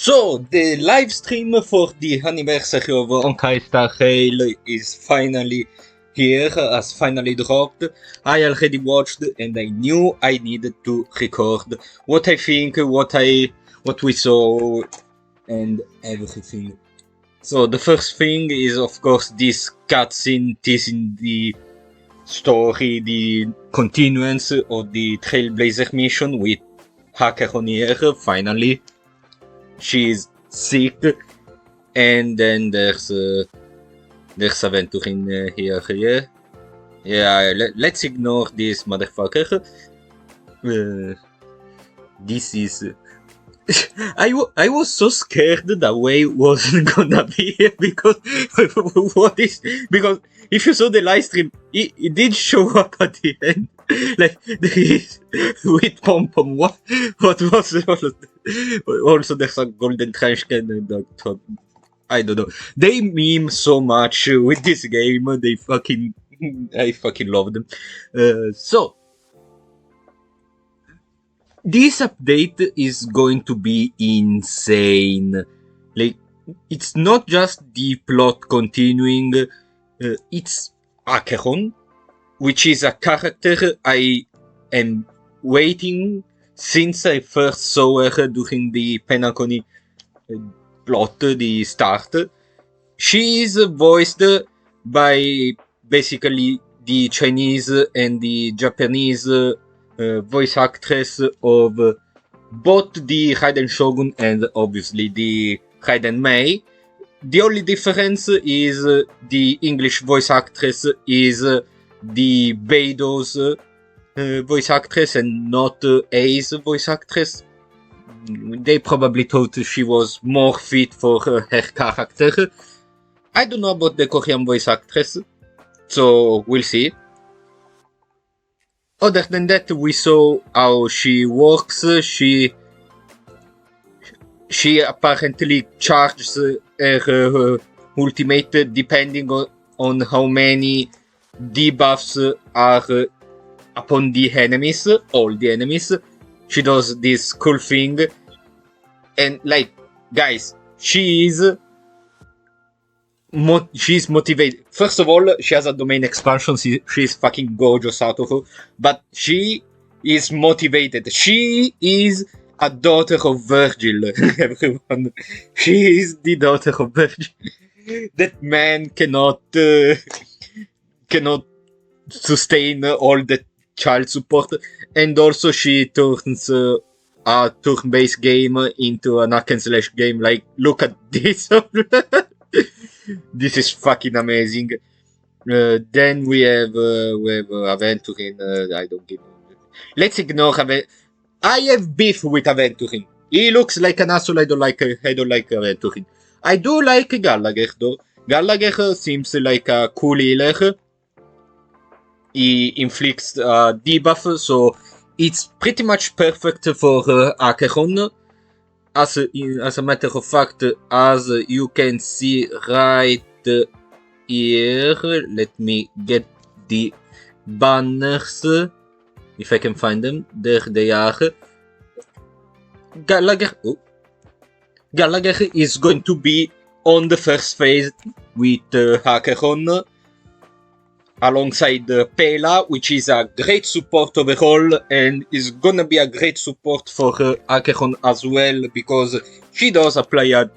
So, the live stream for the anniversary of Honkai Star Rail is finally here, has finally dropped. I already watched and I knew I needed to record what I think, what we saw, and everything. So the first thing is of course this cutscene teasing the story, the continuance of the Trailblazer mission with Hacker on here, finally. She's sick, and then there's Aventure in here. Yeah, let's ignore this motherfucker. This is. I was so scared that Wei wasn't gonna be here because because if you saw the live stream, it did show up at the end. Like with Pom Pom. What was also there's a golden trash can and I don't know. They meme so much with this game. I fucking love them. So this update is going to be insane. Like, it's not just the plot continuing, it's Acheron, which is a character I am waiting since I first saw her during the Penacony plot, the start. She is voiced by basically the Chinese and the Japanese voice actress of both the Raiden Shogun and obviously the Raiden Mei. The only difference is the English voice actress is the Beido's voice actress and not A's voice actress. They probably thought she was more fit for her character. I don't know about the Korean voice actress, so we'll see. Other than that, we saw how she works. She apparently charges her ultimate depending on how many debuffs are upon the enemies, all the enemies. She does this cool thing, and like, guys, she's motivated. First of all, she has a domain expansion. She's fucking gorgeous out of her, but she is motivated. She is a daughter of Virgil, everyone. She is the daughter of Virgil. That man cannot sustain all the child support, and also she turns a turn-based game into an hack and slash game. Like, look at this. This is fucking amazing. Then we have Aventurin. I don't give. Let's ignore I have beef with Aventurin. He looks like an asshole. I don't like Aventurin. I do like Gallagher though. Gallagher seems like a cool healer. He inflicts debuff, so it's pretty much perfect for Acheron. As a matter of fact, as you can see right here, let me get the banners, if I can find them. There they are. Gallagher is going to be on the first phase with Acheron, alongside Pela, which is a great support overall and is gonna be a great support for Acheron as well, because she does apply a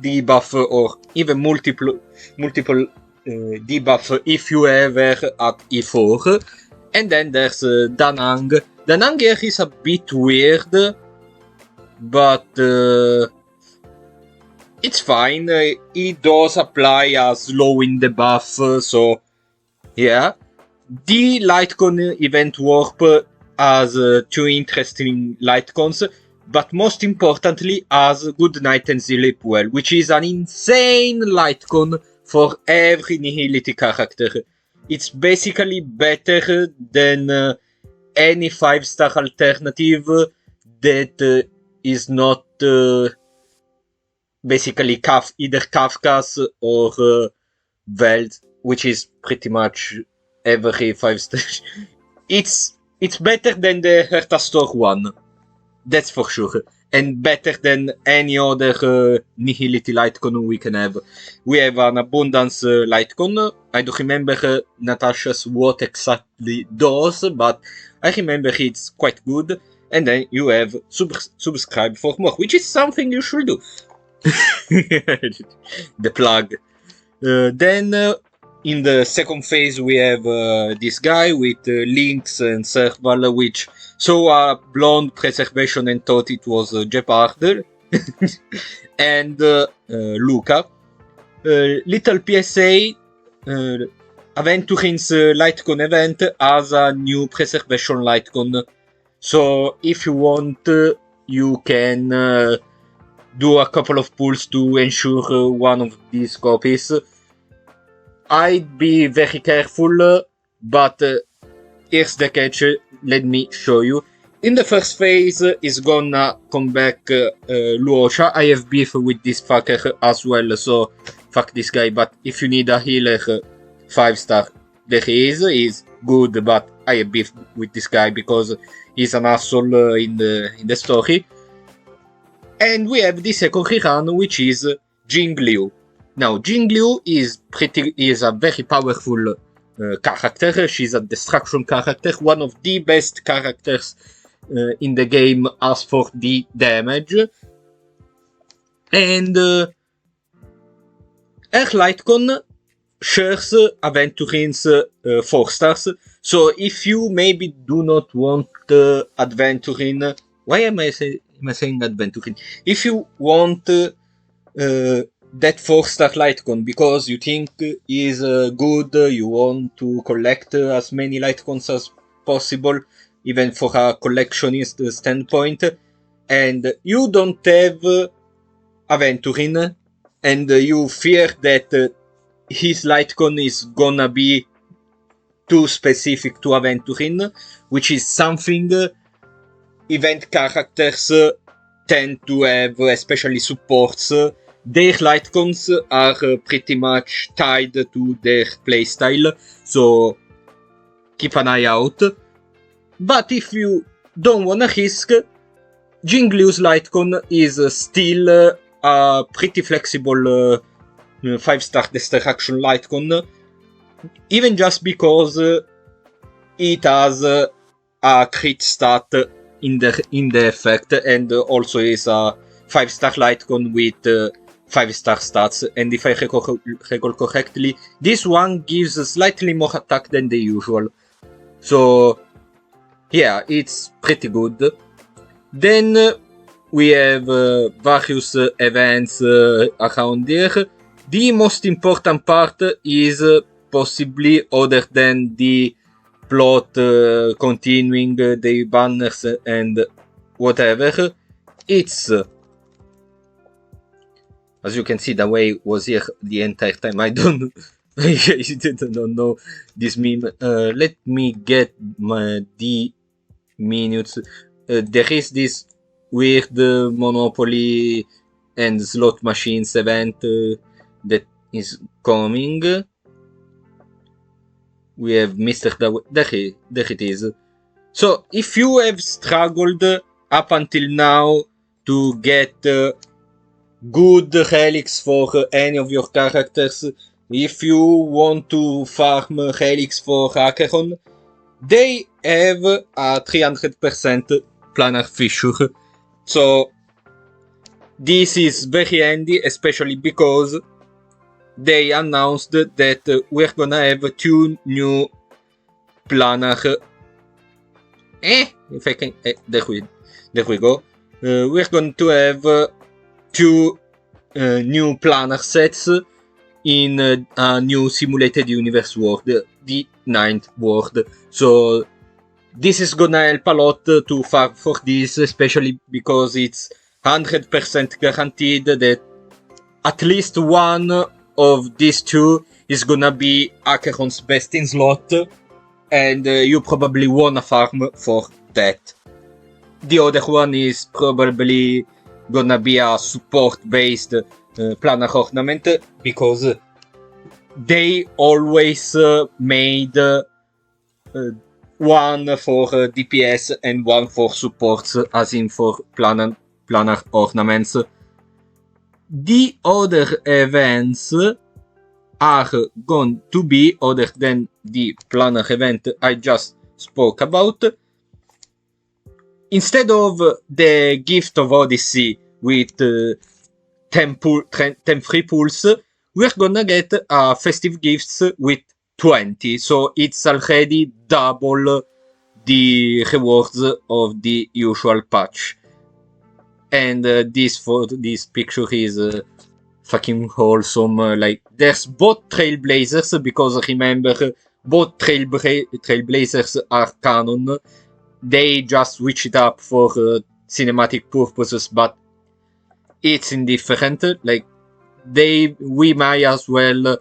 debuff or even multiple debuff if you ever at E4. And then there's Danang. Danang here is a bit weird, but it's fine. He does apply a slowing debuff, so yeah. The Lightcon event warp has two interesting Lightcons, but most importantly has Good Night and Sleep Well, which is an insane Lightcon for every Nihility character. It's basically better than any 5-star alternative that is not basically either Kafka's or Welt, which is pretty much every 5-star. It's better than the Hertastor one. That's for sure. and better than any other Nihility Lightcon we can have. We have an Abundance Lightcon. I don't remember Natasha's what exactly does, but I remember it's quite good. And then you have subscribe for more, which is something you should do. The plug. Then in the second phase we have this guy with Lynx and Serval, which saw a blonde preservation and thought it was Jeopard. And Luca. Little PSA, Aventurin's Lightcon event has a new preservation Lightcon. So if you want, you can do a couple of pulls to ensure one of these copies. I'd be very careful, but here's the catch. Let me show you. In the first phase is gonna come back Luosha. I have beef with this fucker as well, so fuck this guy. But if you need a healer, 5-star, there he is. He's good, but I have beef with this guy because he's an asshole in the story. And we have the second rerun, which is Jingliu. Now, Jingliu is a very powerful character. She's a destruction character, one of the best characters in the game as for the damage. And her Lightcon shares Aventurin's 4 stars. So if you maybe do not want Aventurin, why am I saying Aventurin? If you want that 4-star Lightcon because you think is good, you want to collect as many Lightcons as possible, even for a collectionist standpoint, and you don't have Aventurin, and you fear that his Lightcon is gonna be too specific to Aventurin, which is something event characters tend to have, especially supports. Their Lightcons are pretty much tied to their playstyle, so keep an eye out. But if you don't wanna risk, Jingliu's Lightcon is still a pretty flexible 5-star destruction Lightcon, even just because it has a crit stat in the effect, and also is a 5-star Lightcon with 5-star stats, and if I recall correctly, this one gives slightly more attack than the usual. So yeah, it's pretty good. Then we have various events around there. The most important part is possibly, other than the plot continuing, the banners and whatever, it's as you can see, the way was here the entire time. I don't know this meme. Let me get the minutes. There is this weird Monopoly and slot machines event that is coming. We have Mr. There it is. So if you have struggled up until now to get good relics for any of your characters, if you want to farm relics for Acheron, they have a 300% planar fissure. So this is very handy, especially because they announced that we're gonna have 2 new planar. If I can, there we go. We're going to have 2 new planar sets in a new simulated universe world, the 9th world. So this is gonna help a lot to farm for this, especially because it's 100% guaranteed that at least one of these 2 is gonna be Acheron's best in slot, and you probably wanna farm for that. The other one is probably gonna be a support-based planar ornament, because they always made one for DPS and one for supports, as in for planar planar ornaments. The other events are going to be, other than the planar event I just spoke about, instead of the Gift of Odyssey with 10 free pulls, we're gonna get festive gifts with 20, so it's already double the rewards of the usual patch. And this picture is fucking wholesome. Like, there's both Trailblazers, because remember, both Trailblazers are canon. They just switch it up for cinematic purposes, but it's indifferent. Like, we might as well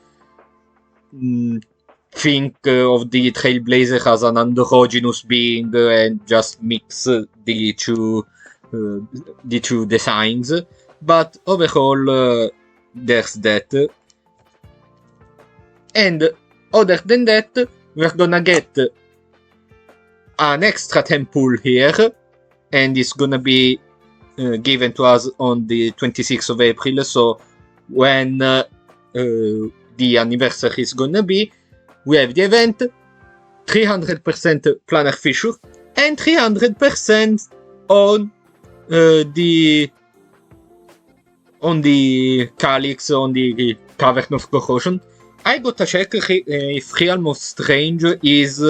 think of the Trailblazer as an androgynous being and just mix the two designs. But overall, there's that. And other than that, we're gonna get an extra 10 pull here, and it's gonna be given to us on the 26th of April, so when the anniversary is gonna be, we have the event, 300% planar fissure, and 300% on the Calyx, on the Cavern of Corrosion. I gotta check if Realm of Strange is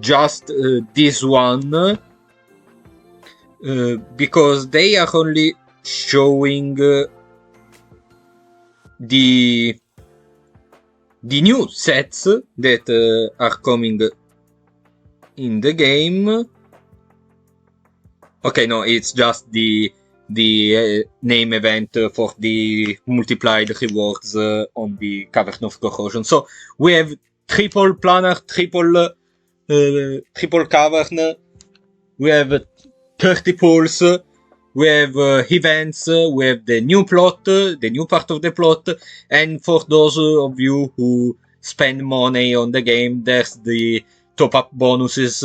just this one, because they are only showing the new sets that are coming in the game. Okay, no, it's just the name event for the multiplied rewards on the Cavern of Corrosion. So we have triple planar, triple cavern, we have 30 pulls, we have events, we have the new plot, the new part of the plot, and for those of you who spend money on the game, there's the top-up bonuses.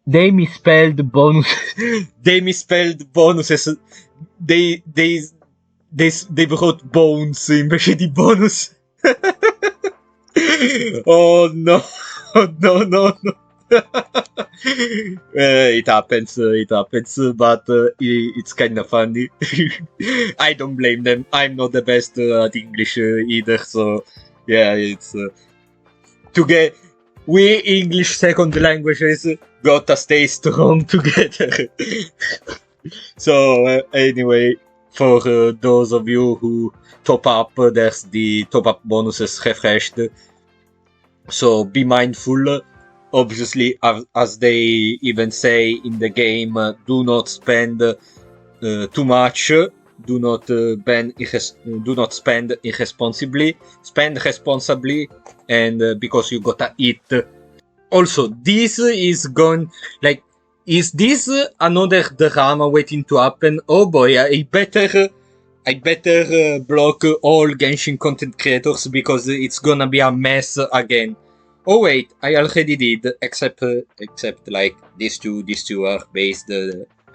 They misspelled bonuses. They misspelled bonuses. They wrote bones invece di bonus. Oh no. No. It happens, but it's kind of funny. I don't blame them. I'm not the best at English either, so yeah, it's we English second languages gotta stay strong together. So anyway, for those of you who top up, there's the top up bonuses refreshed, so be mindful. Obviously, as they even say in the game, do not spend too much. Do not spend irresponsibly. Spend responsibly, and because you gotta eat. Also, this is is this another drama waiting to happen? Oh boy, I better block all Genshin content creators, because it's gonna be a mess again. Oh wait, I already did, except like these two are based,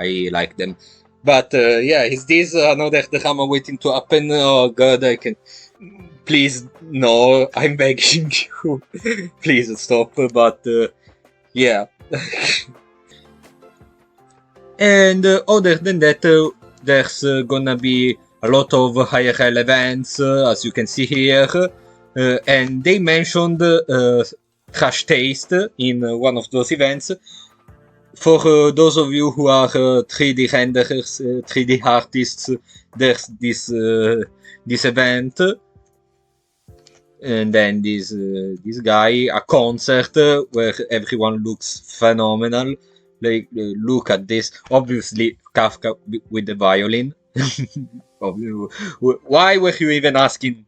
I like them. But yeah, is this another drama waiting to happen? Oh god, I can... Please, no, I'm begging you. Please stop, but yeah. And other than that, there's gonna be a lot of IRL events, as you can see here. And they mentioned Crash Taste in one of those events. For those of you who are 3D renderers, 3D artists, there's this event. And then this guy, a concert where everyone looks phenomenal. Like, look at this. Obviously, Kafka with the violin. Why were you even asking?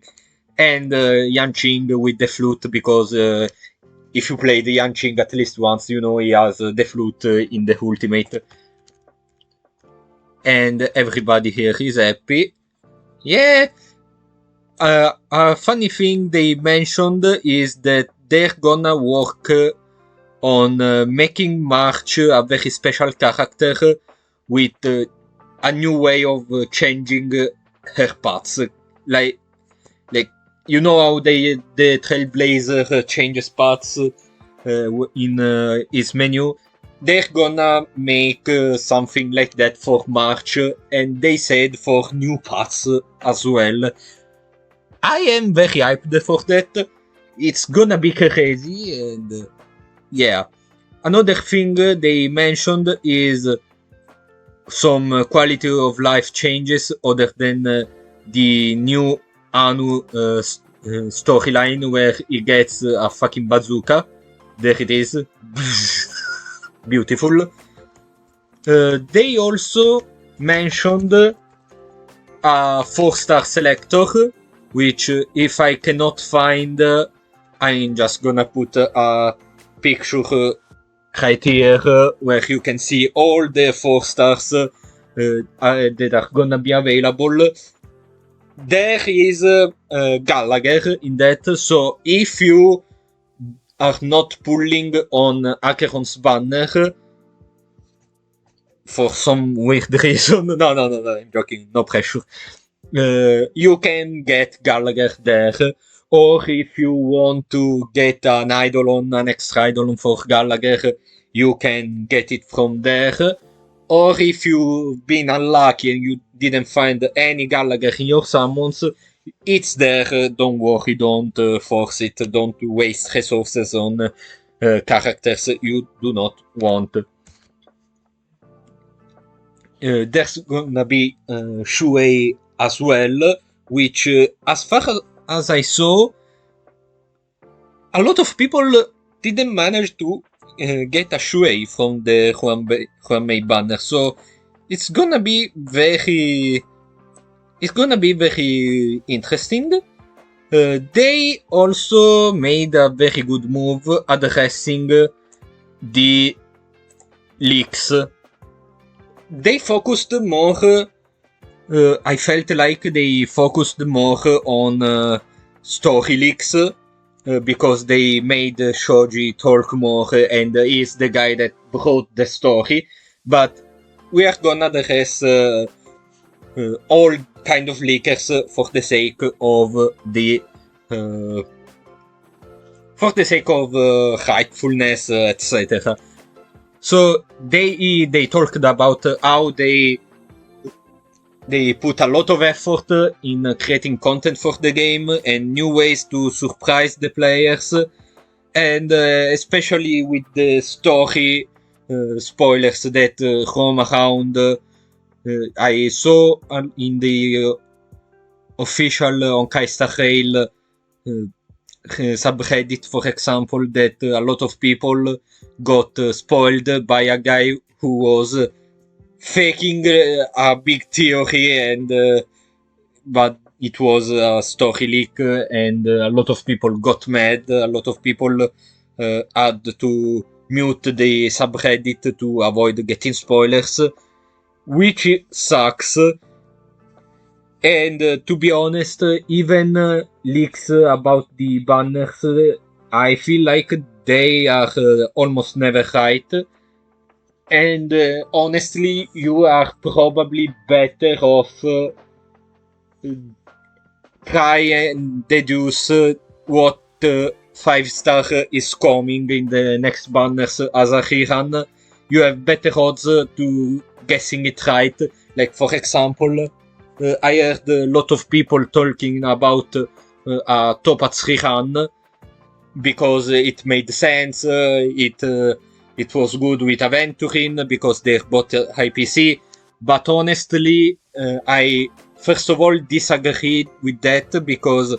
And Yanqing with the flute, because if you play the Yanqing at least once, you know he has the flute in the ultimate. And everybody here is happy. Yeah. A funny thing they mentioned is that they're gonna work on making March a very special character with a new way of changing her paths. Like you know how the Trailblazer changes paths in his menu. They're gonna make something like that for March, and they said for new paths as well. I am very hyped for that. It's gonna be crazy, and yeah. Another thing they mentioned is some quality of life changes other than the new Anu storyline where he gets a fucking bazooka. There it is. Beautiful. They also mentioned a 4-star selector, which if I cannot find, I'm just gonna put a picture right here where you can see all the 4 stars that are gonna be available. There is Gallagher in that, so if you are not pulling on Acheron's banner for some weird reason, no, I'm joking, no pressure, you can get Gallagher there. Or if you want to get an extra idol for Gallagher, you can get it from there. Or if you've been unlucky and you didn't find any Gallagher in your summons, it's there, don't worry, don't force it, don't waste resources on characters you do not want. There's gonna be Shuei as well, which as far as I saw, a lot of people didn't manage to get a Shuei from the Huanmei banner, so it's gonna be very interesting. They also made a very good move addressing the leaks. They focused more. I felt like they focused more on story leaks because they made Shoji talk more and is the guy that brought the story. But we are gonna address all kind of leakers for the sake of rightfulness, etc. So they talked about how they put a lot of effort in creating content for the game and new ways to surprise the players, and especially with the story spoilers that roam around. I saw in the official Honkai Star Rail subreddit, for example, that a lot of people got spoiled by a guy who was faking a big theory, and but it was a story leak, and a lot of people got mad. A lot of people had to mute the subreddit to avoid getting spoilers, which sucks. And to be honest, even leaks about the banners, I feel like they are almost never right. And honestly, you are probably better off try and deduce what 5-star is coming in the next banners as a rerun. You have better odds to guessing it right. Like, for example, I heard a lot of people talking about a Topaz rerun because it made sense. It was good with Aventurin because they're both IPC. But honestly, I first of all disagree with that because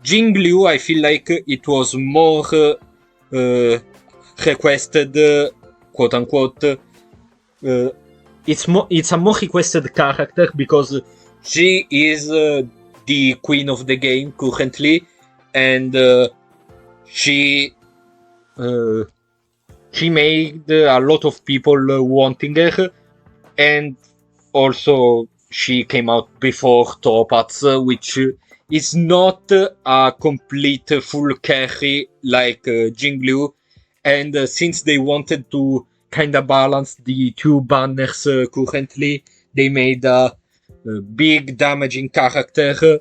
Jingliu, I feel like it was more requested, quote unquote. It's a more requested character because she is the queen of the game currently, and she made a lot of people wanting her, and also she came out before Topaz, which is not a complete full carry like Jingliu, And since they wanted to kind of balance the two banners currently, they made a big damaging character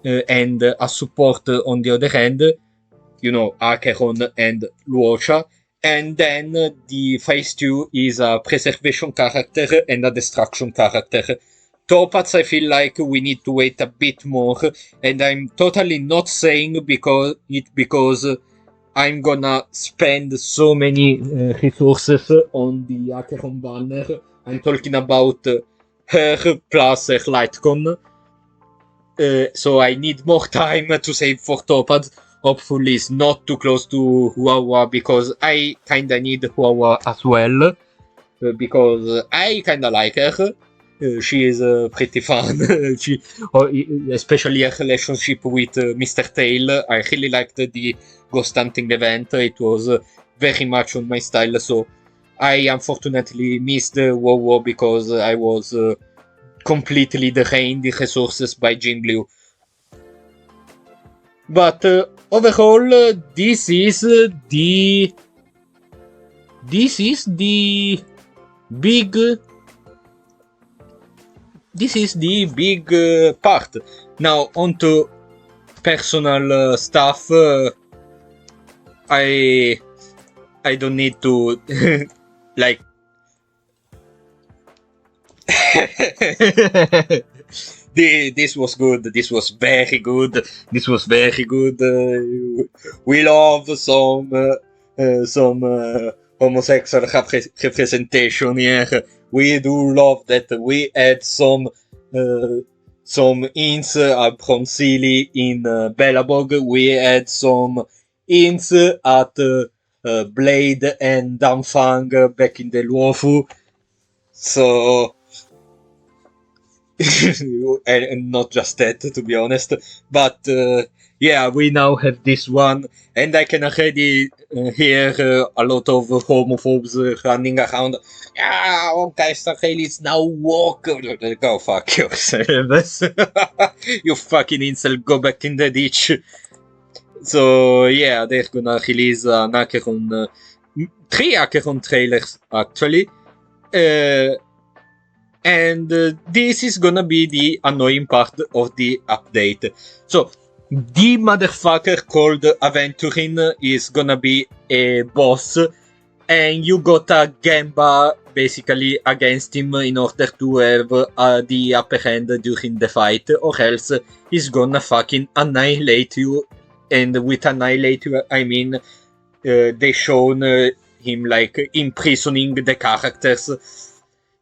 and a support on the other hand, you know, Acheron and Luosha. And then the phase 2 is a preservation character and a destruction character. Topaz, I feel like we need to wait a bit more, and I'm totally not saying because I'm gonna spend so many resources on the Acheron banner. I'm talking about her plus her Lightcon. So I need more time to save for Topaz. Hopefully it's not too close to goooooo because I kinda need goooooo as well. Because I kinda like her. She is pretty fun. She, especially her relationship with Mr. Tail. I really liked the Ghost Hunting event. It was very much on my style. So I unfortunately missed goooooo because I was completely drained the resources by Jin Blue. But overall, this is the big part. Now onto personal stuff. I don't need to like this was good. This was very good. This was very good. We love some homosexual representation here. We do love that. We had some hints from Sealy in Bellabog. We had some hints at Blade and Damfang back in the Luofu. So and not just that, to be honest, but yeah, we now have this one, and I can already hear a lot of homophobes running around. Yeah, Honkai Star Rail is now woke. Go fuck yourselves. You fucking incel, go back in the ditch. So yeah, they're gonna release an Acheron, 3 Acheron trailers actually. And this is gonna be the annoying part of the update. So, the motherfucker called Aventurin is gonna be a boss, and you gotta Gamba basically against him in order to have the upper hand during the fight, or else he's gonna fucking annihilate you. And with annihilate you, I mean they shown him like imprisoning the characters.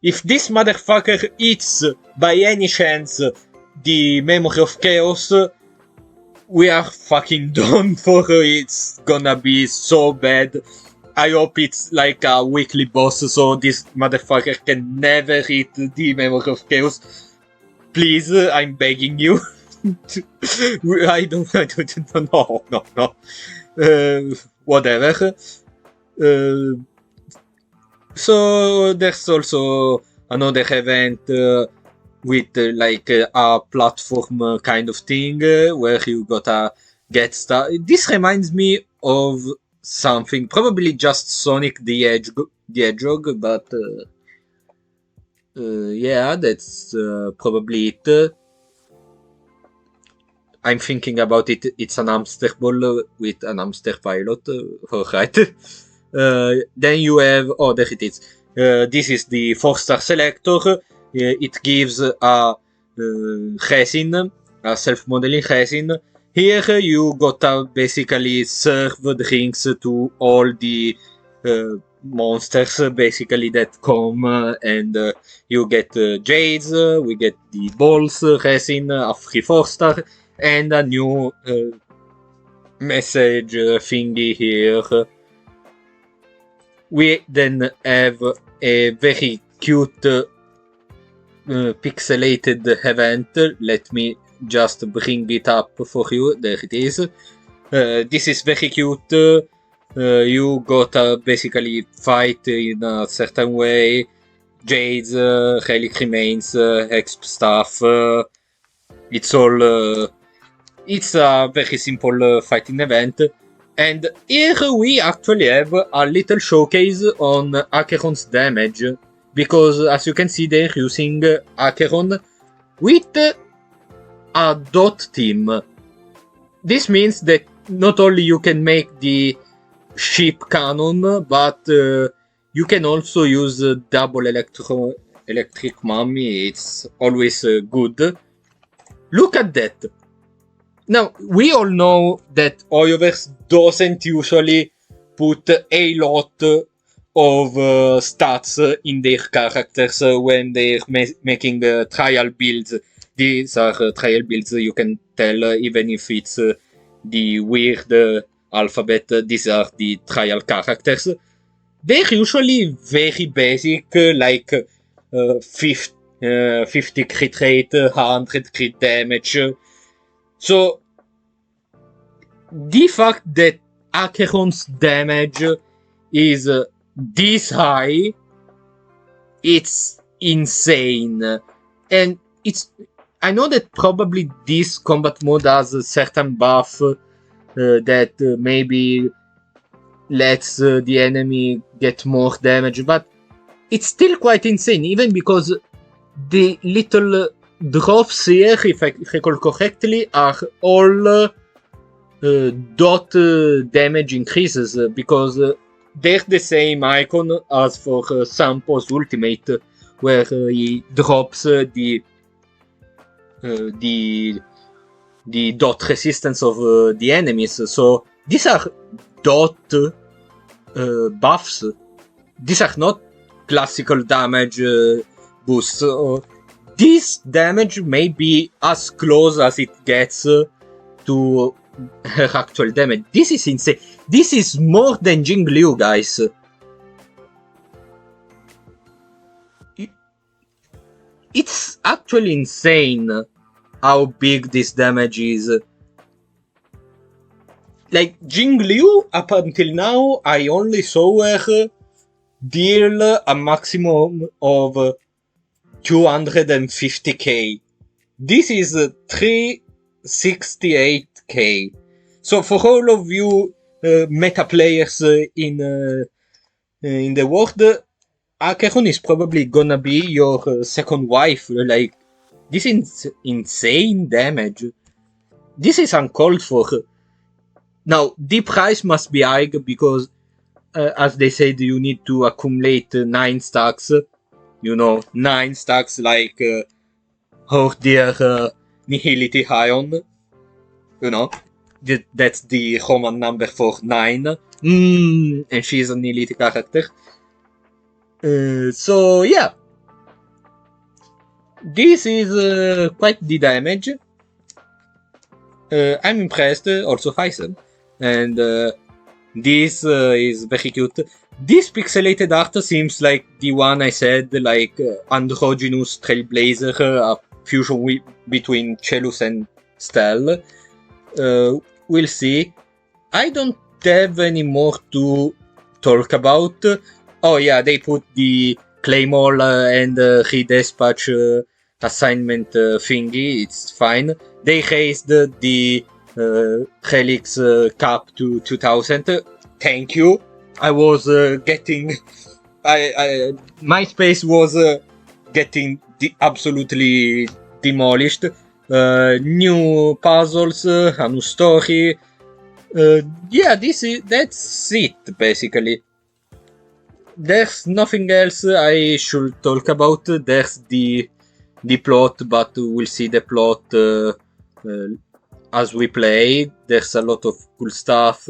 If this motherfucker eats, by any chance, the Memory of Chaos, we are fucking done for. It's gonna be so bad. I hope it's like a weekly boss, so this motherfucker can never eat the Memory of Chaos. Please, I'm begging you. I don't no. Whatever. So there's also another event with like a platform kind of thing where you gotta get stuff. This reminds me of something, probably just Sonic the Hedgehog, but yeah, that's probably it. I'm thinking about it. It's an hamster ball with an hamster pilot. Alright. Then you have, oh, there it is. This is the 4-star selector. It gives a resin, a self-modeling resin. Here you gotta basically serve drinks to all the monsters basically that come, and you get jades. We get the balls resin, a free 4-star, and a new message thingy here. We then have a very cute pixelated event. Let me just bring it up for you. There it is. This is very cute. You gotta basically fight in a certain way. Jades, relic remains, exp stuff. It's all. It's a very simple fighting event. And here we actually have a little showcase on Acheron's damage, because as you can see they're using Acheron with a dot team. This means that not only you can make the ship cannon, but you can also use double electric mummy. It's always good. Look at that. Now, we all know that Hoyoverse doesn't usually put a lot of stats in their characters when they're making trial builds. These are trial builds, you can tell, even if it's the weird alphabet, these are the trial characters. They're usually very basic, like 50 crit rate, 100 crit damage. So, the fact that Acheron's damage is this high, it's insane. And I know that probably this combat mode has a certain buff that maybe lets the enemy get more damage, but it's still quite insane, even because the little drops here, if I recall correctly, are all dot damage increases, because they're the same icon as for Sampo's ultimate, where he drops the dot resistance of the enemies. So these are dot buffs. These are not classical damage boosts. This damage may be as close as it gets to her actual damage. This is insane. This is more than Jing Liu, guys. It's actually insane how big this damage is. Like, Jing Liu, up until now, I only saw her deal a maximum of 250k. This is 368k. So for all of you meta players in the world, Acheron is probably gonna be your second wife. Like, this is insane damage. This is uncalled for. Now, the price must be high because, as they said, you need to accumulate 9 stacks. You know, 9 stacks like our dear Nihility Ion. You know, that's the Roman number for 9. And she's a Nihility character. So, yeah. This is quite the damage. I'm impressed, also Faisal. And this is very cute. This pixelated art seems like the one I said, like androgynous Trailblazer, a fusion between Chelus and Stel. We'll see. I don't have any more to talk about. Oh yeah, they put the Claymore and Redispatch assignment thingy, it's fine. They raised the Helix cap to 2000. Thank you. I was getting... MySpace was getting absolutely demolished. New puzzles, a new story. Yeah, that's it, basically. There's nothing else I should talk about. There's the plot, but we'll see the plot as we play. There's a lot of cool stuff.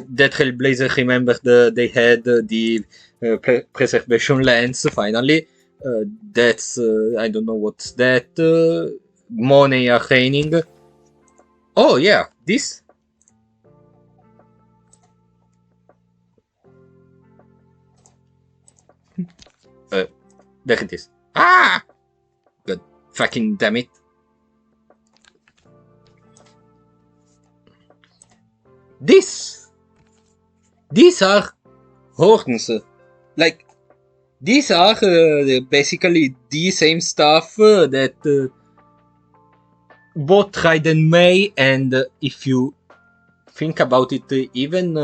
That Trailblazer, remembered they had the preservation lens, finally. That's, I don't know what's that. Money are raining. Oh yeah, this. There it is. Ah! God fucking damn it. These are horns. Like, these are basically the same stuff that both Raiden May and if you think about it, even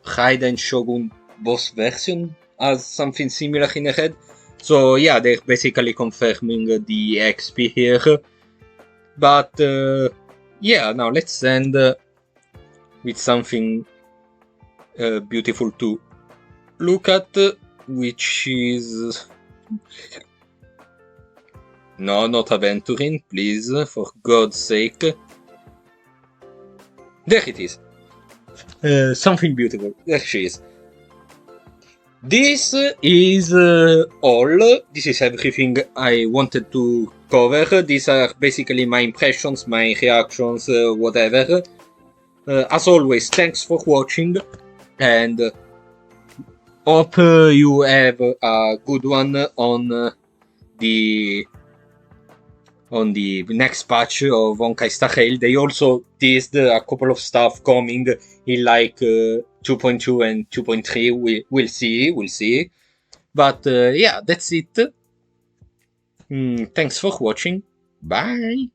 Raiden Shogun boss version has something similar in the head. So yeah, they're basically confirming the XP here. But yeah, now let's end with something beautiful to look at, which is... No, not Aventurin, please, for God's sake. There it is. Something beautiful. There she is. This is all. This is everything I wanted to cover. These are basically my impressions, my reactions, whatever. As always, thanks for watching, and hope you have a good one on the next patch of Honkai Star Rail. They also teased a couple of stuff coming in like 2.2 and 2.3. We'll see. But yeah, that's it. Thanks for watching. Bye.